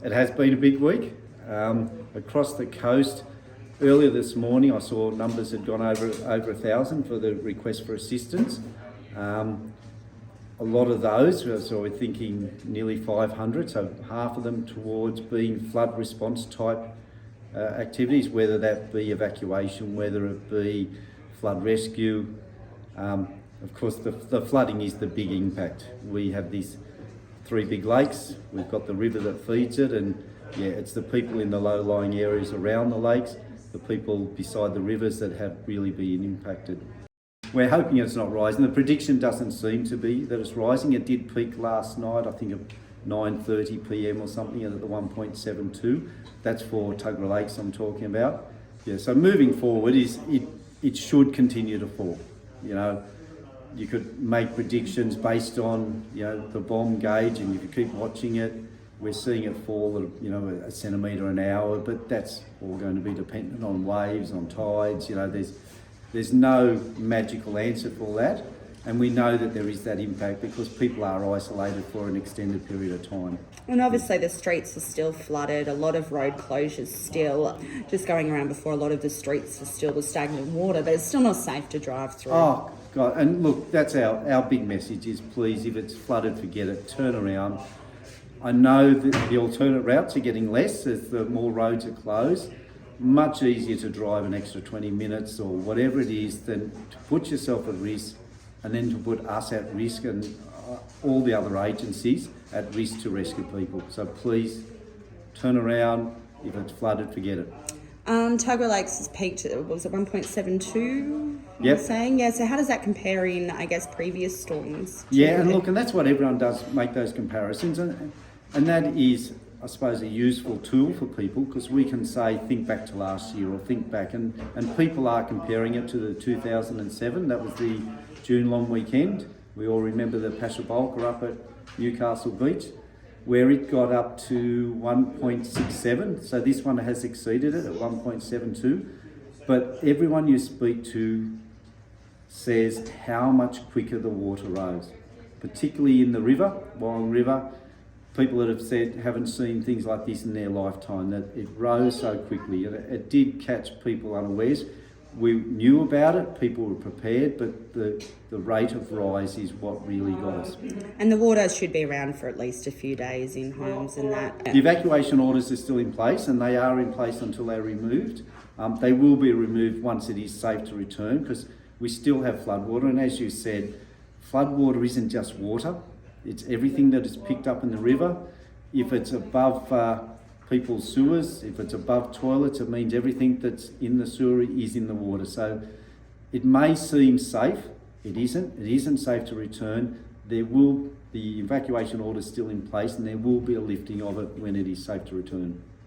It has been a big week. Across the coast, earlier this morning I saw numbers had gone over 1,000 for the request for assistance. A lot of those, so we're thinking nearly 500, so half of them towards being flood response type activities, whether that be evacuation, whether it be flood rescue. Of course, the flooding is the big impact. We have these 3 big lakes, we've got the river that feeds it, and yeah, it's the people in the low-lying areas around the lakes, the people beside the rivers that have really been impacted. We're hoping it's not rising. The prediction doesn't seem to be that it's rising. It did peak last night, I think at 9:30 p.m. or something at the 1.72. That's for Tuggerah Lakes I'm talking about. Yeah, so moving forward it should continue to fall. You know, you could make predictions based on, you know, the bomb gauge, and if you keep watching it, we're seeing it fall at, you know, a centimetre an hour, but that's all going to be dependent on waves, on tides. You know, there's no magical answer for that, and we know that there is that impact because people are isolated for an extended period of time. And obviously the streets are still flooded, a lot of road closures still. Just going around before, a lot of the streets are still with stagnant water, but it's still not safe to drive through. Oh God, and look, that's our big message is, please, if it's flooded, forget it, turn around. I know that the alternate routes are getting less as the more roads are closed. Much easier to drive an extra 20 minutes or whatever it is than to put yourself at risk and then to put us at risk and all the other agencies at risk to rescue people. So please turn around. If it's flooded, forget it. Tuggerah Lakes has peaked at, what was it, 1.72? Yep. You're saying? Yeah, so how does that compare in, I guess, previous storms? Yeah, and look, and that's what everyone does, make those comparisons. And that is, I suppose, a useful tool for people because we can say, think back to last year or think back. And people are comparing it to the 2007. That was the June long weekend. We all remember the Pasha Bulker up at Newcastle Beach, where it got up to 1.67. So this one has exceeded it at 1.72. But everyone you speak to says how much quicker the water rose, particularly in the river, Long River. People that have said haven't seen things like this in their lifetime, that it rose so quickly. It did catch people unawares. We knew about it, people were prepared, but the rate of rise is what really got us. And the water should be around for at least a few days in homes and that. The evacuation orders are still in place, and they are in place until they're removed. They will be removed once it is safe to return because we still have floodwater, and as you said, floodwater isn't just water. It's everything that is picked up in the river. If it's above people's sewers, if it's above toilets, it means everything that's in the sewer is in the water. So it may seem safe, it isn't. It isn't safe to return. The evacuation order is still in place, and there will be a lifting of it when it is safe to return.